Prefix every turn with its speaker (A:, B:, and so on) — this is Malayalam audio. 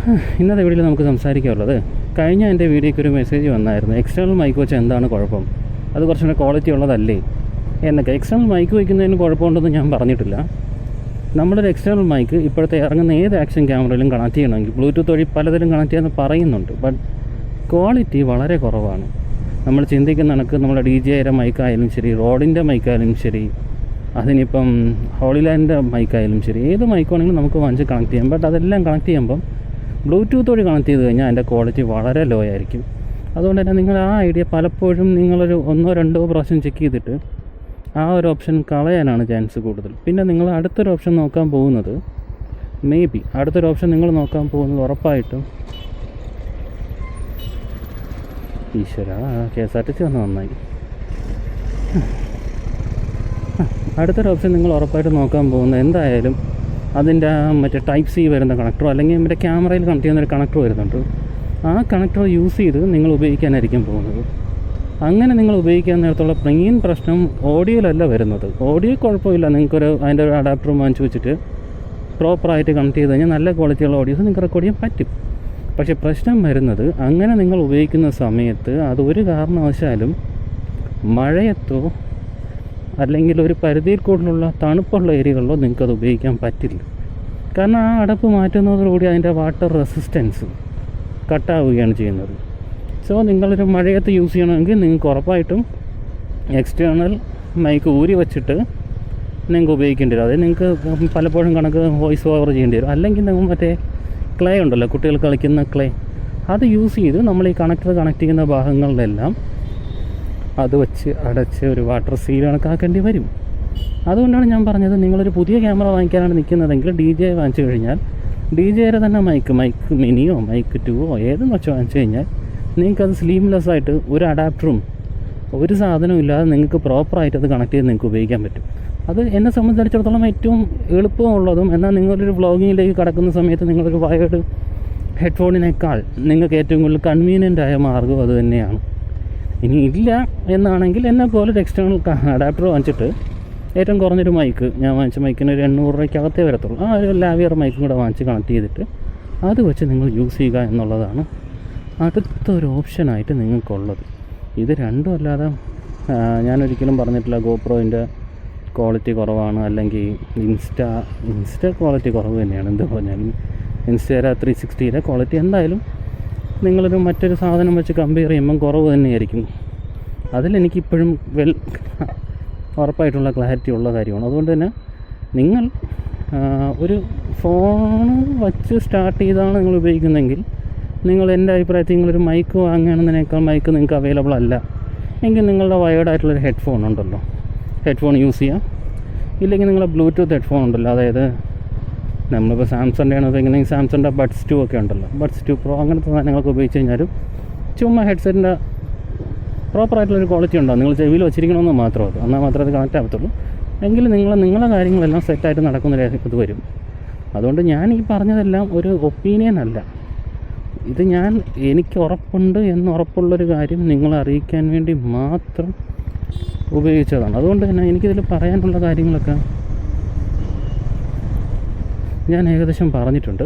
A: ഇന്നത്തെ വീഡിയോയിൽ നമുക്ക് സംസാരിക്കാനുള്ളത്, കഴിഞ്ഞ എൻ്റെ വീഡിയോയ്ക്ക് ഒരു മെസ്സേജ് വന്നായിരുന്നു, എക്സ്റ്റേണൽ മൈക്ക് വെച്ച് എന്താണ് കുഴപ്പം, അത് കുറച്ചുകൂടെ ക്വാളിറ്റി ഉള്ളതല്ലേ എന്നൊക്കെ. എക്സ്റ്റേണൽ മൈക്ക് വയ്ക്കുന്നതിന് കുഴപ്പമുണ്ടെന്ന് ഞാൻ പറഞ്ഞിട്ടില്ല. നമ്മളൊരു എക്സ്റ്റേണൽ മൈക്ക് ഇപ്പോഴത്തെ ഇറങ്ങുന്ന ഏത് ആക്ഷൻ ക്യാമറയിലും കണക്ട് ചെയ്യണമെങ്കിൽ ബ്ലൂടൂത്ത് വഴി പലതരം കണക്ട് ചെയ്യാമെന്ന് പറയുന്നുണ്ട്. ബട്ട് ക്വാളിറ്റി വളരെ കുറവാണ്. നമ്മൾ ചിന്തിക്കുന്ന കണക്ക് നമ്മുടെ DJI മൈക്കായാലും ശരി, റോഡിൻ്റെ മൈക്കായാലും ശരി, അതിനിപ്പം ഹോളിലാൻഡിൻ്റെ മൈക്കായാലും ശരി, ഏത് മൈക്കാണെങ്കിലും നമുക്ക് വാങ്ങിച്ച് കണക്ട് ചെയ്യാം. ബട്ട് അതെല്ലാം കണക്ട് ചെയ്യുമ്പം ബ്ലൂടൂത്ത് വഴി കണക്ട് ചെയ്ത് കഴിഞ്ഞാൽ അതിൻ്റെ ക്വാളിറ്റി വളരെ ലോ ആയിരിക്കും. അതുകൊണ്ട് തന്നെ നിങ്ങൾ ആ ഐഡിയ പലപ്പോഴും നിങ്ങളൊരു 1-2 പ്രാവശ്യം ചെക്ക് ചെയ്തിട്ട് ആ ഒരു ഓപ്ഷൻ കളയാനാണ് ചാൻസ് കൂടുതൽ. പിന്നെ നിങ്ങൾ അടുത്തൊരു ഓപ്ഷൻ നോക്കാൻ പോകുന്നത്, അടുത്തൊരു ഓപ്ഷൻ നിങ്ങൾ നോക്കാൻ പോകുന്നത് ഉറപ്പായിട്ടും, ഈശ്വര KSRTC വന്ന് നന്നായി. അടുത്തൊരു ഓപ്ഷൻ നിങ്ങൾ ഉറപ്പായിട്ടും നോക്കാൻ പോകുന്നത് എന്തായാലും അതിൻ്റെ മറ്റേ Type-C വരുന്ന കണക്ടറോ അല്ലെങ്കിൽ മറ്റേ ക്യാമറയിൽ കണക്ട് ചെയ്യുന്നൊരു കണക്ടർ വരുന്നുണ്ട്. ആ കണക്ടർ യൂസ് ചെയ്ത് നിങ്ങൾ ഉപയോഗിക്കാനായിരിക്കും പോകുന്നത്. അങ്ങനെ നിങ്ങൾ ഉപയോഗിക്കാൻ നേരത്തുള്ള മെയിൻ പ്രശ്നം ഓഡിയോയിലല്ല വരുന്നത്. ഓഡിയോ കുഴപ്പമില്ല, അതിൻ്റെ ഒരു അഡാപ്റ്റർ വാങ്ങിച്ച് വെച്ചിട്ട് പ്രോപ്പറായിട്ട് കണക്ട് ചെയ്ത് കഴിഞ്ഞാൽ നല്ല ക്വാളിറ്റിയുള്ള ഓഡിയോസ് നിങ്ങൾക്ക് റെക്കോർഡ് ചെയ്യാൻ പറ്റും. പക്ഷേ പ്രശ്നം വരുന്നത്, അങ്ങനെ നിങ്ങൾ ഉപയോഗിക്കുന്ന സമയത്ത് അത് ഒരു കാരണവശാലും മഴയത്തോ അല്ലെങ്കിൽ ഒരു പരിധിയിൽ കൂടുതലുള്ള തണുപ്പുള്ള ഏരിയകളിലോ നിങ്ങൾക്കത് ഉപയോഗിക്കാൻ പറ്റില്ല. കാരണം ആ അടപ്പ് മാറ്റുന്നതോടുകൂടി അതിൻ്റെ വാട്ടർ റെസിസ്റ്റൻസ് കട്ടാവുകയാണ് ചെയ്യുന്നത്. സോ നിങ്ങളൊരു മഴയത്ത് യൂസ് ചെയ്യണമെങ്കിൽ നിങ്ങൾക്ക് ഉറപ്പായിട്ടും എക്സ്റ്റേണൽ മൈക്ക് ഊരി വെച്ചിട്ട് നിങ്ങൾക്ക് ഉപയോഗിക്കേണ്ടി വരും. അതായത് നിങ്ങൾക്ക് പലപ്പോഴും കണക്ക് വോയിസ് ഓവർ ചെയ്യേണ്ടി വരും. അല്ലെങ്കിൽ നിങ്ങൾ മറ്റേ ക്ലേ ഉണ്ടല്ലോ, കുട്ടികൾ കളിക്കുന്ന ക്ലേ, അത് യൂസ് ചെയ്ത് നമ്മൾ ഈ കണക്ടർ കണക്ട് ചെയ്യുന്ന ഭാഗങ്ങളിലെല്ലാം അത് വെച്ച് അടച്ച് ഒരു വാട്ടർ സീൽ കണക്കാക്കേണ്ടി വരും. അതുകൊണ്ടാണ് ഞാൻ പറഞ്ഞത്, നിങ്ങളൊരു പുതിയ ക്യാമറ വാങ്ങിക്കാനാണ് നിൽക്കുന്നതെങ്കിൽ DJI വാങ്ങിച്ചു കഴിഞ്ഞാൽ DJIയുടെ തന്നെ മൈക്ക് മിനിയോ മൈക്ക് 2ഓ ഏതെന്ന് വെച്ച് വാങ്ങിച്ചു കഴിഞ്ഞാൽ നിങ്ങൾക്കത് സ്ലീംലെസ് ആയിട്ട് ഒരു അഡാപ്റ്ററും ഒരു സാധനവും ഇല്ലാതെ നിങ്ങൾക്ക് പ്രോപ്പറായിട്ട് അത് കണക്ട് ചെയ്ത് നിങ്ങൾക്ക് ഉപയോഗിക്കാൻ പറ്റും. അത് എന്നെ സംബന്ധിച്ചിടത്തോളം ഏറ്റവും എളുപ്പമുള്ളതും, എന്നാൽ നിങ്ങളൊരു വ്ളോഗിങ്ങിലേക്ക് കടക്കുന്ന സമയത്ത് നിങ്ങളൊരു വയേർഡ് ഹെഡ്ഫോണിനേക്കാൾ നിങ്ങൾക്ക് ഏറ്റവും കൂടുതൽ കൺവീനിയൻ്റായ മാർഗ്ഗം അത് തന്നെയാണ്. ഇനി ഇല്ല എന്നാണെങ്കിൽ എന്നെ പോലെ ഒരു എക്സ്റ്റേണൽ അഡാപ്റ്റർ വാങ്ങിച്ചിട്ട് ഏറ്റവും കുറഞ്ഞൊരു മൈക്ക്, ഞാൻ വാങ്ങിച്ച മൈക്കിന് ഒരു 800 രൂപയ്ക്കകത്തേ വരത്തുള്ളൂ, ആ ഒരു ലാവിയർ മൈക്കും കൂടെ വാങ്ങിച്ച് കണക്ട് ചെയ്തിട്ട് അത് വെച്ച് നിങ്ങൾ യൂസ് ചെയ്യുക എന്നുള്ളതാണ് അടുത്തൊരു ഓപ്ഷനായിട്ട് നിങ്ങൾക്കുള്ളത്. ഇത് രണ്ടും അല്ലാതെ ഞാനൊരിക്കലും പറഞ്ഞിട്ടില്ല GoProൻ്റെ ക്വാളിറ്റി കുറവാണ്, അല്ലെങ്കിൽ ഇൻസ്റ്റ ക്വാളിറ്റി കുറവ് തന്നെയാണ്. എന്ത് പറഞ്ഞാലും ഇൻസ്റ്റയുടെ 360യുടെ ക്വാളിറ്റി എന്തായാലും നിങ്ങളൊരു മറ്റൊരു സാധനം വെച്ച് കമ്പയർ ചെയ്യുമ്പം കുറവ് തന്നെയായിരിക്കും. അതിലെനിക്കിപ്പോഴും ഉറപ്പായിട്ടുള്ള ക്ലാരിറ്റി ഉള്ള കാര്യമാണ്. അതുകൊണ്ട് തന്നെ നിങ്ങൾ ഒരു ഫോൺ വച്ച് സ്റ്റാർട്ട് ചെയ്താണ് നിങ്ങൾ ഉപയോഗിക്കുന്നതെങ്കിൽ, നിങ്ങൾ എൻ്റെ അഭിപ്രായത്തിൽ നിങ്ങളൊരു മൈക്ക് വാങ്ങുന്നതിനേക്കാൾ മൈക്ക് നിങ്ങൾക്ക് അവൈലബിൾ അല്ല എങ്കിൽ നിങ്ങളുടെ വയേർഡായിട്ടുള്ളൊരു ഹെഡ്ഫോൺ ഉണ്ടല്ലോ, ഹെഡ്ഫോൺ യൂസ് ചെയ്യാം. ഇല്ലെങ്കിൽ നിങ്ങളുടെ ബ്ലൂടൂത്ത് ഹെഡ്ഫോൺ ഉണ്ടല്ലോ, അതായത് നമ്മളിപ്പോൾ സാംസങ്ങിൻ്റെ ആണ് ഉപയോഗിക്കുന്നത്, സാംസങ്ങിൻ്റെ Buds 2 ഒക്കെ ഉണ്ടല്ലോ, Buds 2 Pro അങ്ങനത്തെ സാധനങ്ങളൊക്കെ ഉപയോഗിച്ച് കഴിഞ്ഞാലും ചുമ്മാ ഹെഡ്സെറ്റിൻ്റെ പ്രോപ്പറായിട്ടുള്ളൊരു ക്വാളിറ്റി ഉണ്ടാകും. നിങ്ങൾ ചെവിയിൽ വെച്ചിരിക്കണമെന്ന് മാത്രമേ അത്, എന്നാൽ മാത്രമേ അത് കണക്റ്റ് ആകത്തുള്ളൂ. എങ്കിൽ നിങ്ങളെ കാര്യങ്ങളെല്ലാം സെറ്റായിട്ട് നടക്കുന്ന ഇത് വരും. അതുകൊണ്ട് ഞാൻ ഈ പറഞ്ഞതെല്ലാം ഒരു ഒപ്പീനിയൻ അല്ല, ഇത് എനിക്ക് ഉറപ്പുണ്ട് എന്നുറപ്പുള്ളൊരു കാര്യം നിങ്ങളെ അറിയിക്കാൻ വേണ്ടി മാത്രം ഉപയോഗിച്ചതാണ്. അതുകൊണ്ട് തന്നെ എനിക്കിതിൽ പറയാനുള്ള കാര്യങ്ങളൊക്കെ ഞാൻ ഏകദേശം പറഞ്ഞിട്ടുണ്ട്.